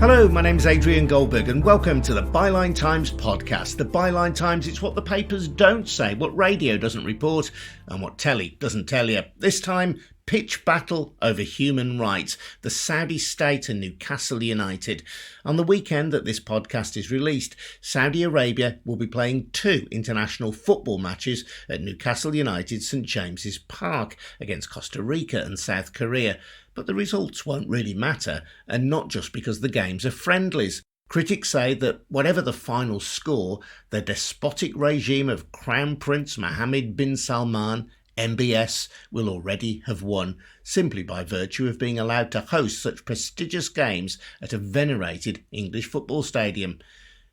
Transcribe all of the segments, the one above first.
Hello, my name's Adrian Goldberg and welcome to the Byline Times podcast. The Byline Times, it's what the papers don't say, what radio doesn't report and what telly doesn't tell you. This time, pitch battle over human rights, the Saudi state and Newcastle United. On the weekend that this podcast is released, Saudi Arabia will be playing 2 international football matches at Newcastle United St James's Park against Costa Rica and South Korea. But the results won't really matter, and not just because the games are friendlies. Critics say that whatever the final score, the despotic regime of Crown Prince Mohammed bin Salman, MBS, will already have won, simply by virtue of being allowed to host such prestigious games at a venerated English football stadium.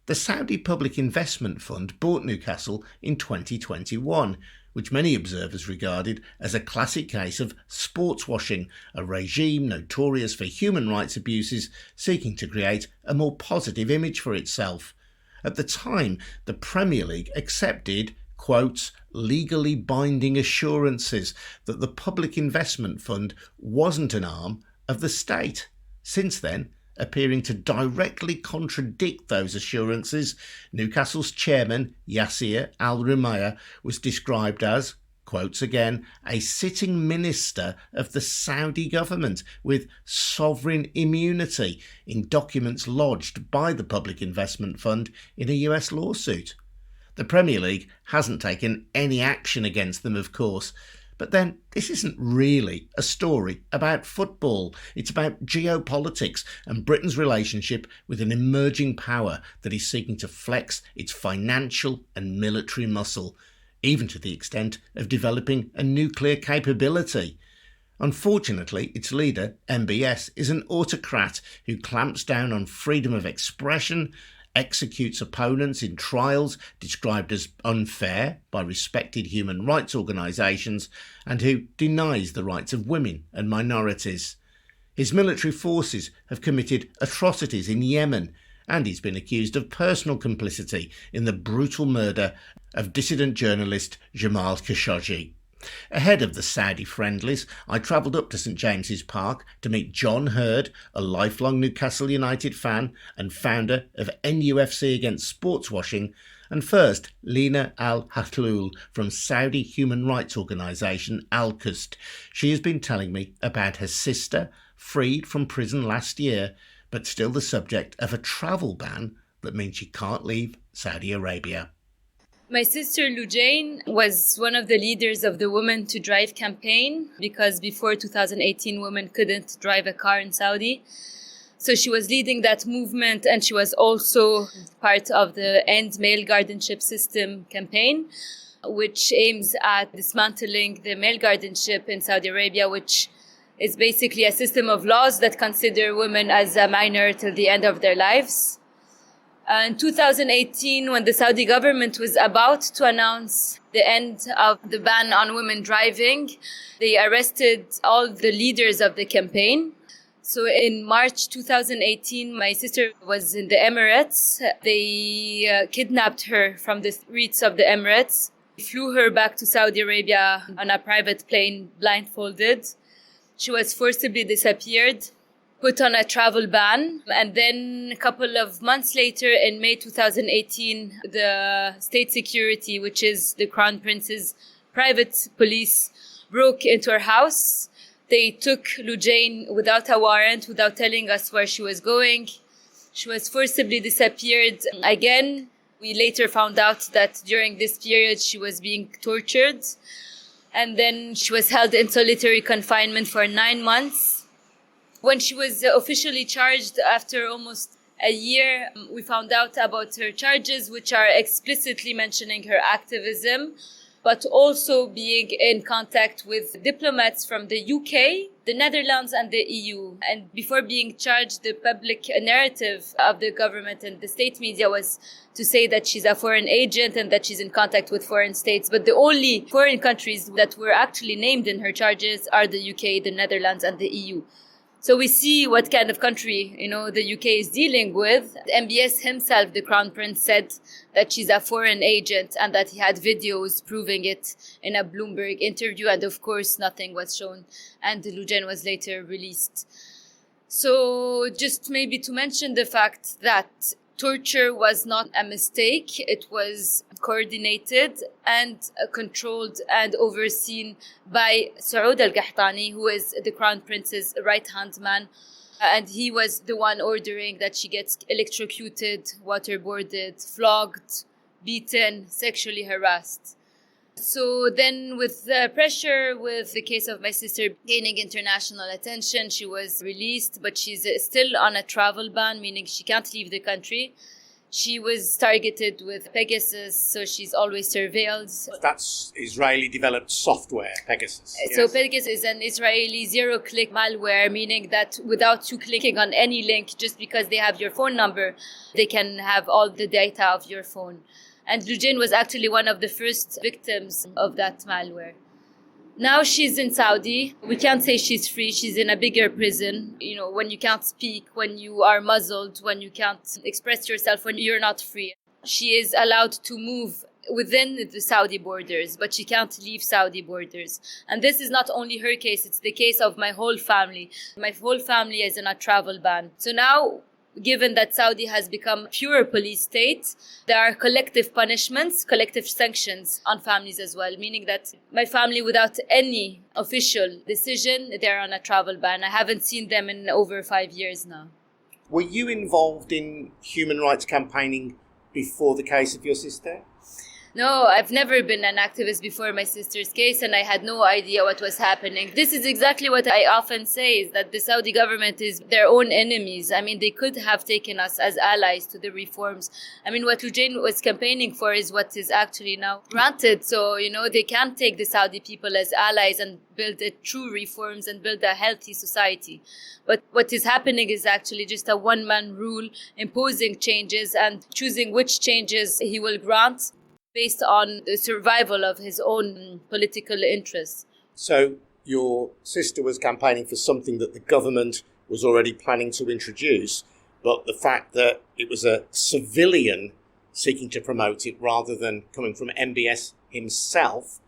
The Saudi Public Investment Fund bought Newcastle in 2021, which many observers regarded as a classic case of sportswashing, a regime notorious for human rights abuses seeking to create a more positive image for itself. At the time, the Premier League accepted, quotes, legally binding assurances that the Public Investment Fund wasn't an arm of the state. Since then, appearing to directly contradict those assurances, Newcastle's chairman, Yasir Al-Rumayya, was described as, quotes again, a sitting minister of the Saudi government with sovereign immunity in documents lodged by the Public Investment Fund in a US lawsuit. The Premier League hasn't taken any action against them, of course. But then, this isn't really a story about football. It's about geopolitics and Britain's relationship with an emerging power that is seeking to flex its financial and military muscle, even to the extent of developing a nuclear capability. Unfortunately, its leader, MBS, is an autocrat who clamps down on freedom of expression, executes opponents in trials described as unfair by respected human rights organisations, and who denies the rights of women and minorities. His military forces have committed atrocities in Yemen, and he's been accused of personal complicity in the brutal murder of dissident journalist Jamal Khashoggi. Ahead of the Saudi friendlies, I travelled up to St James's Park to meet John Hurd, a lifelong Newcastle United fan and founder of NUFC Against Sportswashing, and first Lina Al Hathloul from Saudi human rights organisation ALQST. She has been telling me about her sister, freed from prison last year, but still the subject of a travel ban that means she can't leave Saudi Arabia. My sister Lujain was one of the leaders of the Women to Drive campaign, because before 2018 women couldn't drive a car in Saudi. So she was leading that movement, and she was also part of the End Male Guardianship System campaign, which aims at dismantling the male guardianship in Saudi Arabia, which is basically a system of laws that consider women as a minor till the end of their lives. In 2018, when the Saudi government was about to announce the end of the ban on women driving, they arrested all the leaders of the campaign. So in March 2018, my sister was in the Emirates. They kidnapped her from the streets of the Emirates, flew her back to Saudi Arabia on a private plane, blindfolded. She was forcibly disappeared, put on a travel ban, and then a couple of months later, in May 2018, the state security, which is the Crown Prince's private police, broke into her house. They took Lujain without a warrant, without telling us where she was going. She was forcibly disappeared again. We later found out that during this period she was being tortured, and then she was held in solitary confinement for 9 months. When she was officially charged after almost a year, we found out about her charges, which are explicitly mentioning her activism, but also being in contact with diplomats from the UK, the Netherlands, and the EU. And before being charged, the public narrative of the government and the state media was to say that she's a foreign agent and that she's in contact with foreign states. But the only foreign countries that were actually named in her charges are the UK, the Netherlands, and the EU. So we see what kind of country, the UK is dealing with. MBS himself, the Crown Prince, said that she's a foreign agent and that he had videos proving it in a Bloomberg interview. And of course, nothing was shown. And Lujain was later released. So just maybe to mention the fact that torture was not a mistake. It was coordinated and controlled and overseen by Saud al-Qahtani, who is the Crown Prince's right-hand man. And he was the one ordering that she gets electrocuted, waterboarded, flogged, beaten, sexually harassed. So then with the pressure, with the case of my sister gaining international attention, she was released, but she's still on a travel ban, meaning she can't leave the country. She was targeted with Pegasus, so she's always surveilled. That's Israeli-developed software, Pegasus. So yes. Pegasus is an Israeli zero-click malware, meaning that without you clicking on any link, just because they have your phone number, they can have all the data of your phone. And Lujain was actually one of the first victims of that malware. Now she's in Saudi. We can't say she's free. She's in a bigger prison. You know, when you can't speak, when you are muzzled, when you can't express yourself, when you're not free. She is allowed to move within the Saudi borders, but she can't leave Saudi borders. And this is not only her case, it's the case of my whole family. My whole family is in a travel ban. So now, given that Saudi has become a pure police state, there are collective punishments, collective sanctions on families as well, meaning that my family, without any official decision, they're on a travel ban. I haven't seen them in over 5 years now. Were you involved in human rights campaigning before the case of your sister? No, I've never been an activist before my sister's case, and I had no idea what was happening. This is exactly what I often say, is that the Saudi government is their own enemies. I mean, they could have taken us as allies to the reforms. I mean, what Lujain was campaigning for is what is actually now granted. So, you know, they can take the Saudi people as allies and build true reforms and build a healthy society. But what is happening is actually just a one-man rule, imposing changes and choosing which changes he will grant based on the survival of his own political interests. So your sister was campaigning for something that the government was already planning to introduce, but the fact that it was a civilian seeking to promote it rather than coming from MBS himself,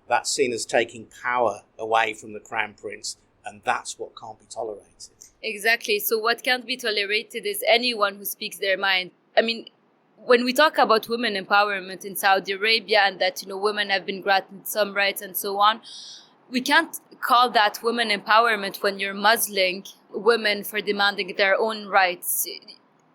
that's seen as taking power away from the Crown Prince, and that's what can't be tolerated. Exactly. So what can't be tolerated is anyone who speaks their mind. I mean, when we talk about women empowerment in Saudi Arabia and that, you know, women have been granted some rights and so on, we can't call that women empowerment when you're muzzling women for demanding their own rights.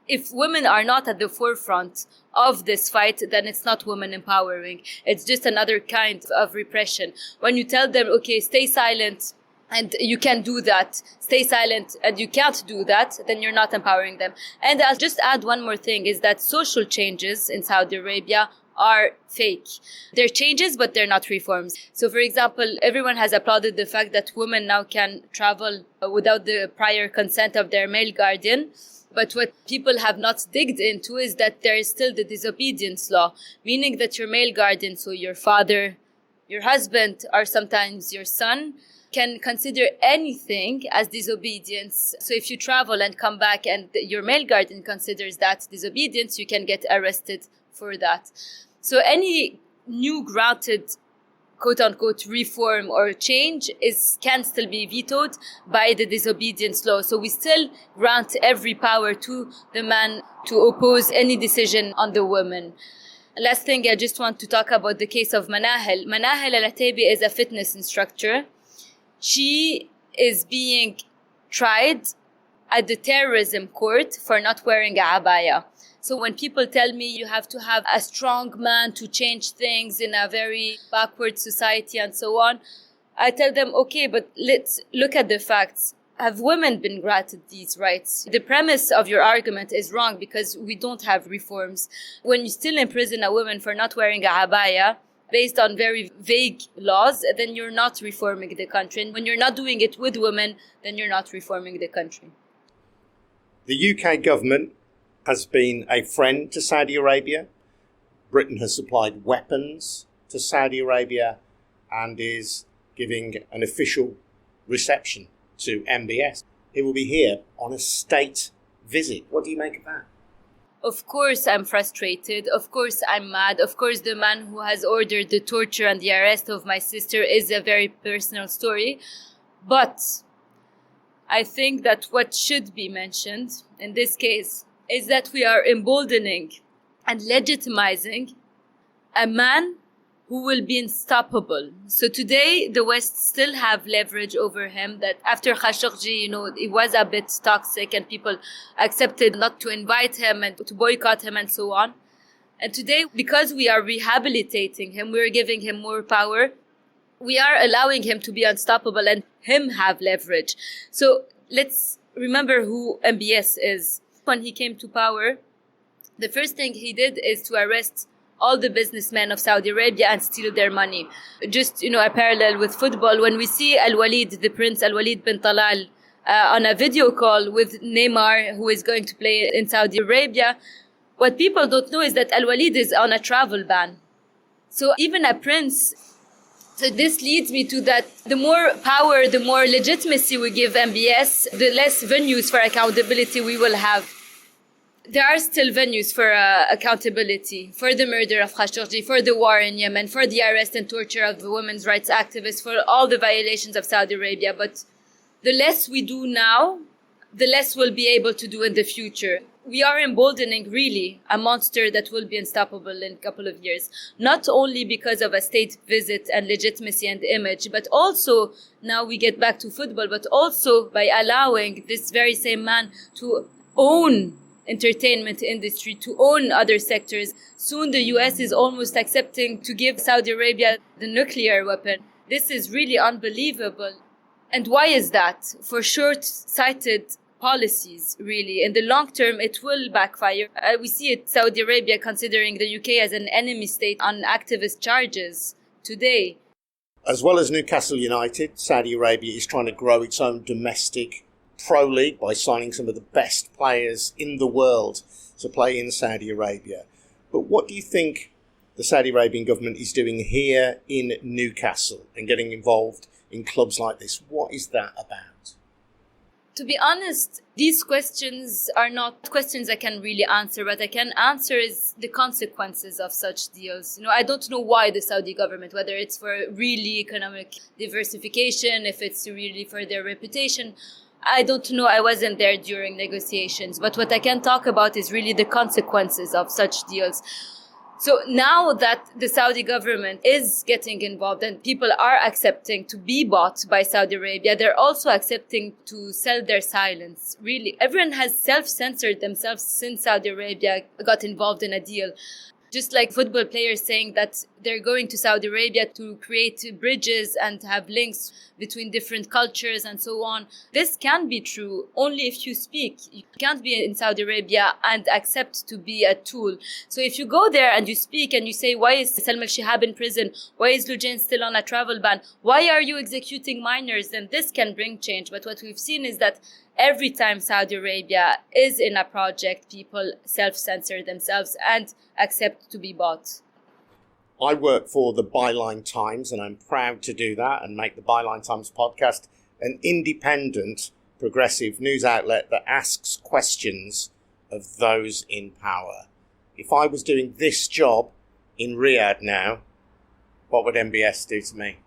If women are not at the forefront of this fight, then it's not women empowering. It's just another kind of repression. When you tell them, okay, stay silent, and you can do that, stay silent, and you can't do that, then you're not empowering them. And I'll just add one more thing, is that social changes in Saudi Arabia are fake. They're changes, but they're not reforms. So, for example, everyone has applauded the fact that women now can travel without the prior consent of their male guardian. But what people have not digged into is that there is still the disobedience law, meaning that your male guardian, so your father, your husband, or sometimes your son, can consider anything as disobedience. So if you travel and come back and your male guardian considers that disobedience, you can get arrested for that. So any new granted quote-unquote reform or change can still be vetoed by the disobedience law. So we still grant every power to the man to oppose any decision on the woman. Last thing, I just want to talk about the case of Manahel. Manahel Al-Ataibi is a fitness instructor. She is being tried at the terrorism court for not wearing a abaya. So when people tell me you have to have a strong man to change things in a very backward society and so on, I tell them, okay, but let's look at the facts. Have women been granted these rights? The premise of your argument is wrong because we don't have reforms. When you still imprison a woman for not wearing a abaya, based on very vague laws, then you're not reforming the country. And when you're not doing it with women, then you're not reforming the country. The UK government has been a friend to Saudi Arabia. Britain has supplied weapons to Saudi Arabia and is giving an official reception to MBS. He will be here on a state visit. What do you make of that? Of course I'm frustrated. Of course I'm mad. Of course the man who has ordered the torture and the arrest of my sister is a very personal story. But I think that what should be mentioned in this case is that we are emboldening and legitimizing a man who will be unstoppable. So today, the West still have leverage over him, that after Khashoggi, it was a bit toxic and people accepted not to invite him and to boycott him and so on. And today, because we are rehabilitating him, we're giving him more power, we are allowing him to be unstoppable and him have leverage. So let's remember who MBS is. When he came to power, the first thing he did is to arrest all the businessmen of Saudi Arabia and steal their money. Just, a parallel with football. When we see Al-Walid, the Prince Al-Walid bin Talal, on a video call with Neymar, who is going to play in Saudi Arabia, what people don't know is that Al-Walid is on a travel ban. So even a prince. So this leads me to that the more power, the more legitimacy we give MBS, the less venues for accountability we will have. There are still venues for accountability, for the murder of Khashoggi, for the war in Yemen, for the arrest and torture of the women's rights activists, for all the violations of Saudi Arabia. But the less we do now, the less we'll be able to do in the future. We are emboldening, really, a monster that will be unstoppable in a couple of years. Not only because of a state visit and legitimacy and image, but also, now we get back to football, but also by allowing this very same man to own entertainment industry, to own other sectors. Soon the US is almost accepting to give Saudi Arabia the nuclear weapon. This is really unbelievable. And why is that? For short-sighted policies, really. In the long term, it will backfire. We see it, Saudi Arabia considering the UK as an enemy state on activist charges today. As well as Newcastle United, Saudi Arabia is trying to grow its own domestic Pro League by signing some of the best players in the world to play in Saudi Arabia. But what do you think the Saudi Arabian government is doing here in Newcastle and getting involved in clubs like this? What is that about? To be honest, these questions are not questions I can really answer. What I can answer is the consequences of such deals. I don't know why the Saudi government, whether it's for really economic diversification, if it's really for their reputation, I don't know. I wasn't there during negotiations. But what I can talk about is really the consequences of such deals. So now that the Saudi government is getting involved and people are accepting to be bought by Saudi Arabia, they're also accepting to sell their silence. Really, everyone has self-censored themselves since Saudi Arabia got involved in a deal. Just like football players saying that they're going to Saudi Arabia to create bridges and have links between different cultures and so on. This can be true only if you speak. You can't be in Saudi Arabia and accept to be a tool. So if you go there and you speak and you say, why is Salman al-Shihab in prison? Why is Lujain still on a travel ban? Why are you executing minors? Then this can bring change. But what we've seen is that every time Saudi Arabia is in a project, people self-censor themselves and accept to be bought. I work for the Byline Times, and I'm proud to do that and make the Byline Times podcast an independent, progressive news outlet that asks questions of those in power. If I was doing this job in Riyadh now, what would MBS do to me?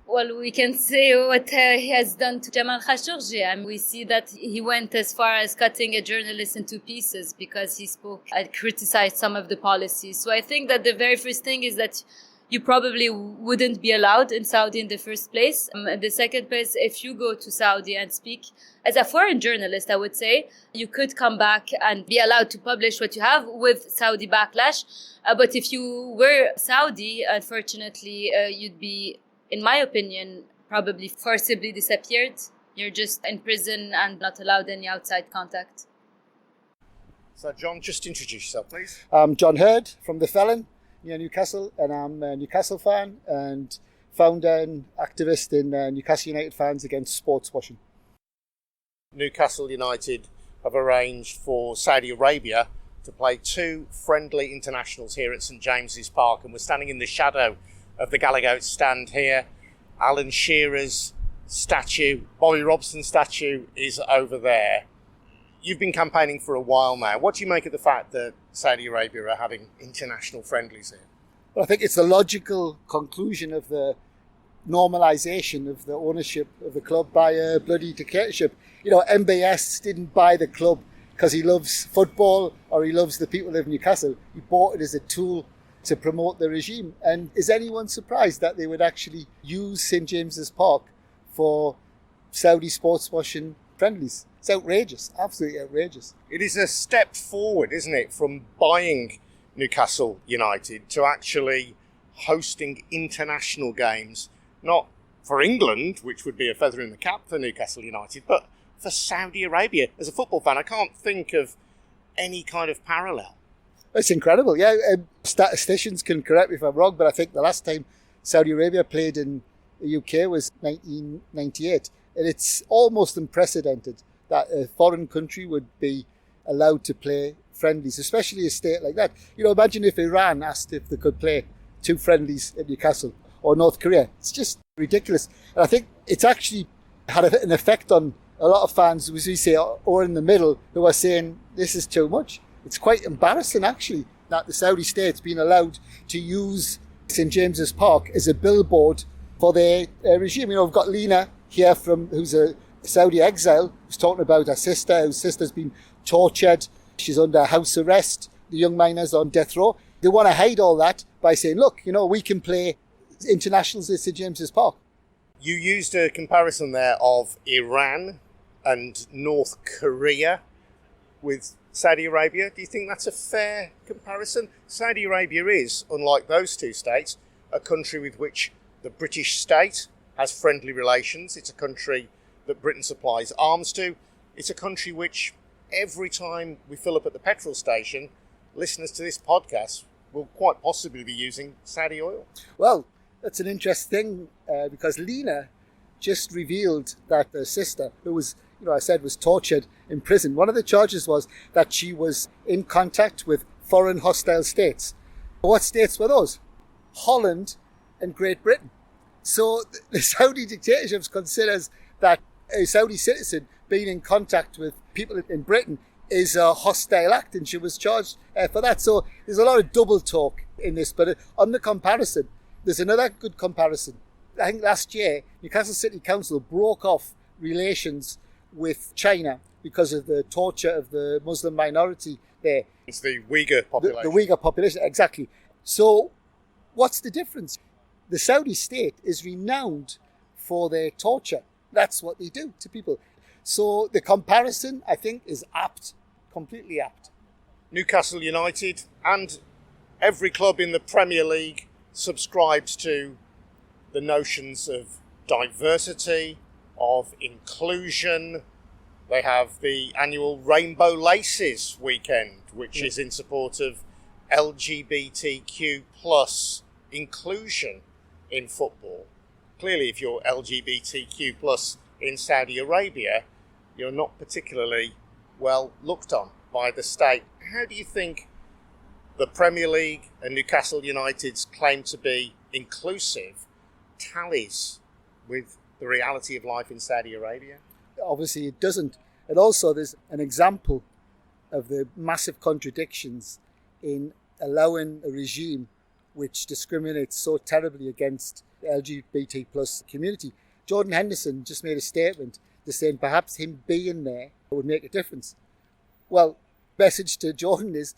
Well, we can say what he has done to Jamal Khashoggi. And we see that he went as far as cutting a journalist into pieces because he spoke and criticized some of the policies. So I think that the very first thing is that you probably wouldn't be allowed in Saudi in the first place. The second place, if you go to Saudi and speak as a foreign journalist, I would say, you could come back and be allowed to publish what you have with Saudi backlash. But if you were Saudi, unfortunately, you'd be, in my opinion, probably forcibly disappeared. You're just in prison and not allowed any outside contact. So, John, just introduce yourself, please. I'm John Hurd from The Felon near Newcastle, and I'm a Newcastle fan and founder and activist in Newcastle United Fans Against Sportswashing. Newcastle United have arranged for Saudi Arabia to play 2 friendly internationals here at St James's Park, and we're standing in the shadow of the Gallagher stand here. Alan Shearer's statue, Bobby Robson's statue is over there. You've been campaigning for a while now. What do you make of the fact that Saudi Arabia are having international friendlies here? Well, I think it's the logical conclusion of the normalisation of the ownership of the club by a bloody dictatorship. MBS didn't buy the club because he loves football or he loves the people of Newcastle. He bought it as a tool to promote the regime. And is anyone surprised that they would actually use St James's Park for Saudi sports washing friendlies? It's outrageous, absolutely outrageous. It is a step forward, isn't it, from buying Newcastle United to actually hosting international games, not for England, which would be a feather in the cap for Newcastle United, but for Saudi Arabia. As a football fan, I can't think of any kind of parallel. It's incredible, yeah. Statisticians can correct me if I'm wrong, but I think the last time Saudi Arabia played in the UK was 1998. And it's almost unprecedented that a foreign country would be allowed to play friendlies, especially a state like that. Imagine if Iran asked if they could play 2 friendlies at Newcastle, or North Korea. It's just ridiculous. And I think it's actually had an effect on a lot of fans, as we say, or in the middle, who are saying this is too much. It's quite embarrassing, actually, that the Saudi state's been allowed to use St James's Park as a billboard for their regime. We've got Lina here who's a Saudi exile, who's talking about her sister, whose sister's been tortured. She's under house arrest. The young miner's on death row. They want to hide all that by saying, look, we can play internationals at St James's Park. You used a comparison there of Iran and North Korea with Saudi Arabia. Do you think that's a fair comparison? Saudi Arabia is, unlike those two states, a country with which the British state has friendly relations. It's a country that Britain supplies arms to. It's a country which, every time we fill up at the petrol station, listeners to this podcast will quite possibly be using Saudi oil. Well, that's an interesting thing because Lina just revealed that her sister, who was, I said, was tortured in prison. One of the charges was that she was in contact with foreign hostile states. What states were those? Holland and Great Britain. So the Saudi dictatorship considers that a Saudi citizen being in contact with people in Britain is a hostile act, and she was charged for that. So there's a lot of double talk in this. But on the comparison, there's another good comparison. I think last year, Newcastle City Council broke off relations with China because of the torture of the Muslim minority there. It's the Uyghur population. The Uyghur population, exactly. So what's the difference? The Saudi state is renowned for their torture. That's what they do to people. So the comparison, I think, is apt, completely apt. Newcastle United and every club in the Premier League subscribes to the notions of diversity, of inclusion. They have the annual Rainbow Laces weekend, which is in support of LGBTQ plus inclusion in football. Clearly, if you're LGBTQ plus in Saudi Arabia, you're not particularly well looked on by the state. How do you think the Premier League and Newcastle United's claim to be inclusive tallies with the reality of life in Saudi Arabia? Obviously it doesn't. And also there's an example of the massive contradictions in allowing a regime which discriminates so terribly against the LGBT plus community. Jordan Henderson just made a statement to saying perhaps him being there would make a difference. Well, message to Jordan is,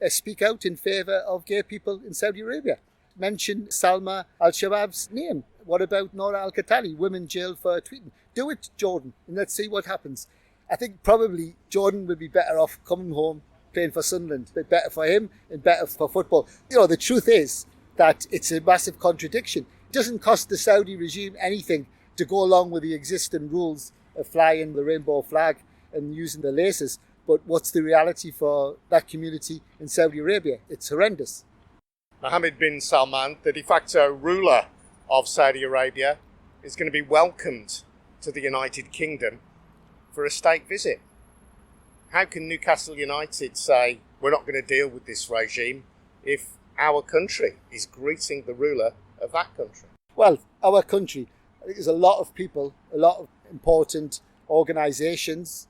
speak out in favour of gay people in Saudi Arabia. Mention Salman al-Shabaab's name. What about Nora al-Qatali, women jailed for tweeting? Do it, Jordan, and let's see what happens. I think probably Jordan would be better off coming home playing for Sunderland. A bit better for him and better for football. The truth is that it's a massive contradiction. It doesn't cost the Saudi regime anything to go along with the existing rules of flying the rainbow flag and using the laces. But what's the reality for that community in Saudi Arabia? It's horrendous. Mohammed bin Salman, the de facto ruler of Saudi Arabia, is going to be welcomed to the United Kingdom for a state visit. How can Newcastle United say we're not going to deal with this regime if our country is greeting the ruler of that country? Well, our country, I think there's a lot of people, a lot of important organisations,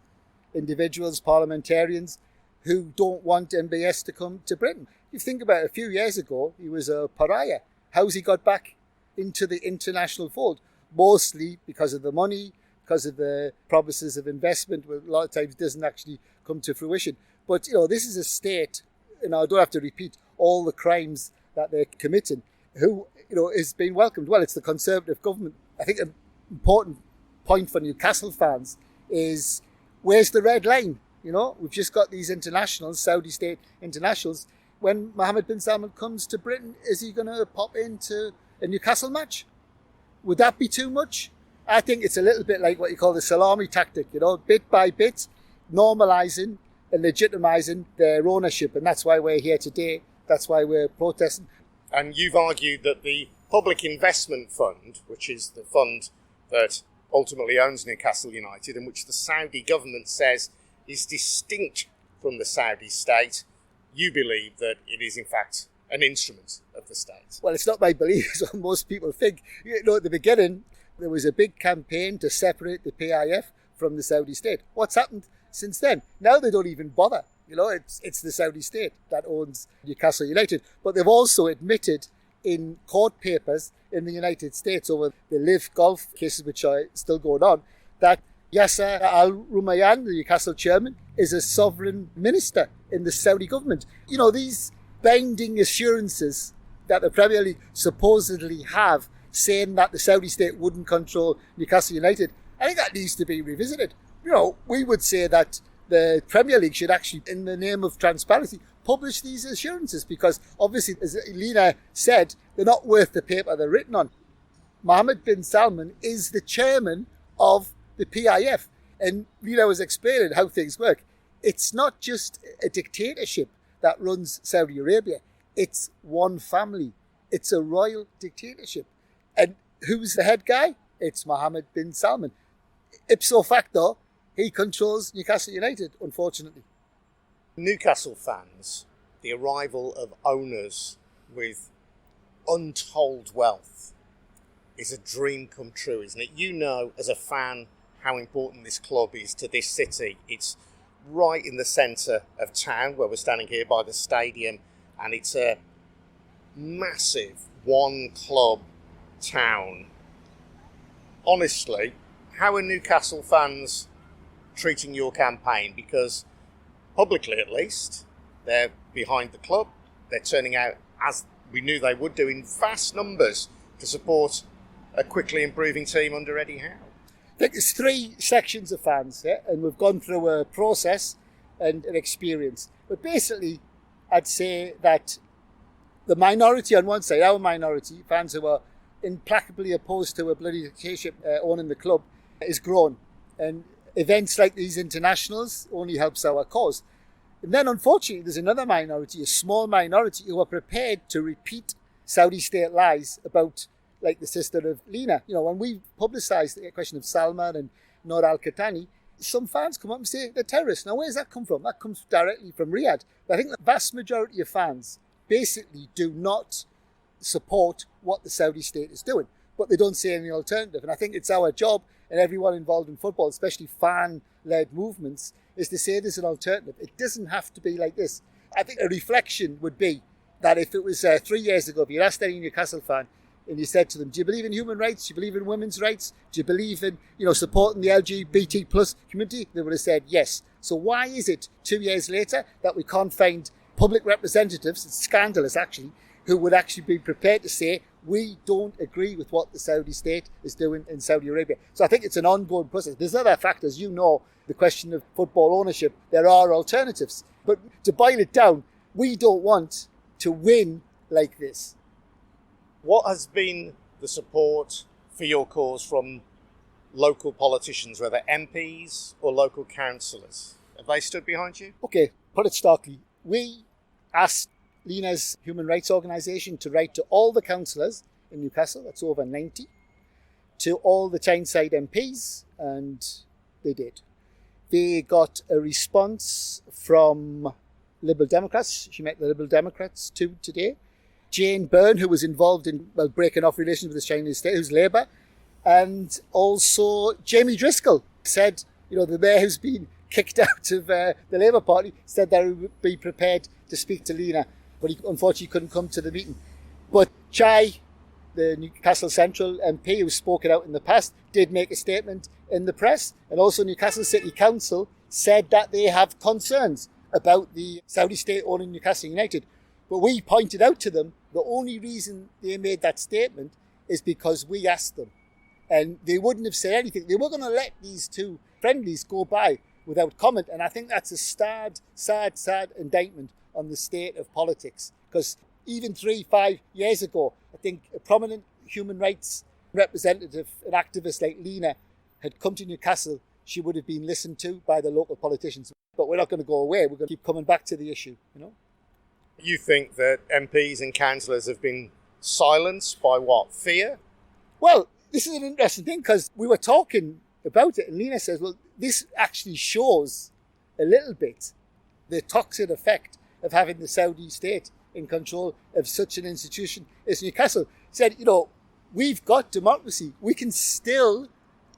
individuals, parliamentarians who don't want MBS to come to Britain. You think about it, a few years ago, he was a pariah. How's he got back into the international fold, mostly because of the money, because of the promises of investment, which a lot of times doesn't actually come to fruition. But, this is a state, I don't have to repeat all the crimes that they're committing, who, is being welcomed. Well, it's the Conservative government. I think an important point for Newcastle fans is, where's the red line? We've just got these internationals, Saudi state internationals. When Mohammed bin Salman comes to Britain, is he going to pop into a Newcastle match? Would that be too much? I think it's a little bit like what you call the salami tactic, bit by bit, normalising and legitimising their ownership. And that's why we're here today. That's why we're protesting. And you've argued that the Public Investment Fund, which is the fund that ultimately owns Newcastle United and which the Saudi government says is distinct from the Saudi state, you believe that it is in fact an instrument of the state. Well, it's not my belief, it's what most people think. At the beginning, there was a big campaign to separate the PIF from the Saudi state. What's happened since then? Now they don't even bother. It's the Saudi state that owns Newcastle United. But they've also admitted in court papers in the United States over the Live Golf cases, which are still going on, that Yasser Al-Rumayyan, the Newcastle chairman, is a sovereign minister in the Saudi government. These binding assurances that the Premier League supposedly have, saying that the Saudi state wouldn't control Newcastle United, I think that needs to be revisited. We would say that the Premier League should actually, in the name of transparency, publish these assurances, because obviously, as Lina said, they're not worth the paper they're written on. Mohammed bin Salman is the chairman of the PIF, and Lina was explaining how things work. It's not just a dictatorship that runs Saudi Arabia. It's one family. It's a royal dictatorship. And who's the head guy? It's Mohammed bin Salman. Ipso facto, he controls Newcastle United, unfortunately. Newcastle fans, the arrival of owners with untold wealth is a dream come true, isn't it? As a fan, how important this club is to this city. It's right in the centre of town where we're standing here by the stadium, and it's a massive one club town. Honestly, how are Newcastle fans treating your campaign? Because publicly at least, they're behind the club. They're turning out, as we knew they would do, in vast numbers to support a quickly improving team under Eddie Howe. I think there's three sections of fans, and we've gone through a process and an experience. But basically, I'd say that the minority on one side, our minority, fans who are implacably opposed to a bloody dictatorship owning the club, is grown. And events like these internationals only helps our cause. And then, unfortunately, there's another minority, a small minority, who are prepared to repeat Saudi state lies about, like the sister of Lina. When we publicised the question of Salman and Noor Al-Qahtani, some fans come up and say they're terrorists. Now, where does that come from? That comes directly from Riyadh. But I think the vast majority of fans basically do not support what the Saudi state is doing, but they don't see any alternative. And I think it's our job, and everyone involved in football, especially fan-led movements, is to say there's an alternative. It doesn't have to be like this. I think a reflection would be that if it was 3 years ago, if you asked any Newcastle fan and you said to them, do you believe in human rights? Do you believe in women's rights? Do you believe in, supporting the LGBT plus community? They would have said yes. So why is it 2 years later that we can't find public representatives, it's scandalous actually, who would actually be prepared to say, we don't agree with what the Saudi state is doing in Saudi Arabia. So I think it's an ongoing process. There's other factors, the question of football ownership. There are alternatives. But to boil it down, we don't want to win like this. What has been the support for your cause from local politicians, whether MPs or local councillors? Have they stood behind you? Okay, put it starkly. We asked Lina's human rights organisation to write to all the councillors in Newcastle, that's over 90, to all the Tyneside MPs, and they did. They got a response from Liberal Democrats. She met the Liberal Democrats too today. Jane Byrne, who was involved in breaking off relations with the Chinese state, who's Labour, and also Jamie Driscoll said, the mayor who's been kicked out of the Labour Party, said that he would be prepared to speak to Lina, but he unfortunately couldn't come to the meeting. But Chai, the Newcastle Central MP who's spoken out in the past did make a statement in the press, and also Newcastle City Council said that they have concerns about the Saudi state owning Newcastle United. But we pointed out to them the only reason they made that statement is because we asked them. And they wouldn't have said anything. They were going to let these two friendlies go by without comment. And I think that's a sad indictment on the state of politics. Because even 3-5 years ago, I think a prominent human rights representative, an activist like Lina, had come to Newcastle. She would have been listened to by the local politicians. But we're not going to go away. We're going to keep coming back to the issue, you know. You think that MPs and councillors have been silenced by what? Fear? Well, this is an interesting thing because we were talking about it and Lina says, well, this actually shows a little bit the toxic effect of having the Saudi state in control of such an institution as Newcastle. Said, you know, we've got democracy. We can still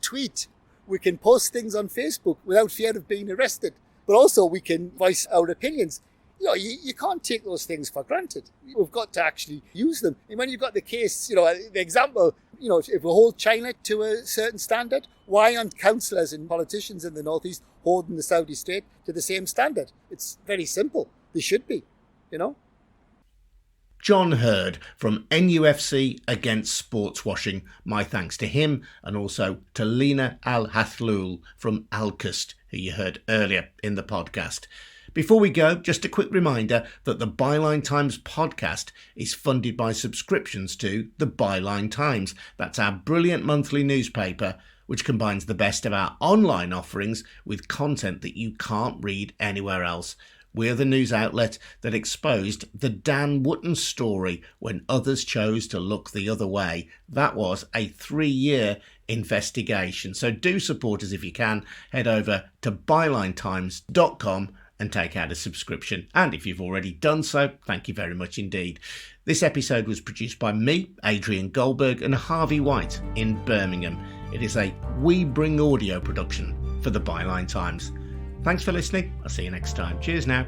tweet. We can post things on Facebook without fear of being arrested. But also we can voice our opinions. You know, you can't take those things for granted. We've got to actually use them. And when you've got the case, you know, the example, you know, if we hold China to a certain standard, why aren't councillors and politicians in the northeast holding the Saudi state to the same standard? It's very simple. They should be, you know. John Hurd from NUFC Against Sportswashing. My thanks to him and also to Lina Al Hathloul from ALQST, who you heard earlier in the podcast. Before we go, just a quick reminder that the Byline Times podcast is funded by subscriptions to the Byline Times. That's our brilliant monthly newspaper, which combines the best of our online offerings with content that you can't read anywhere else. We're the news outlet that exposed the Dan Wootton story when others chose to look the other way. That was a 3-year investigation. So do support us if you can. Head over to bylinetimes.com and take out a subscription. And if you've already done so, thank you very much indeed. This episode was produced by me, Adrian Goldberg, and Harvey White in Birmingham. It is a We Bring Audio production for the Byline Times. Thanks for listening. I'll see you next time. Cheers now.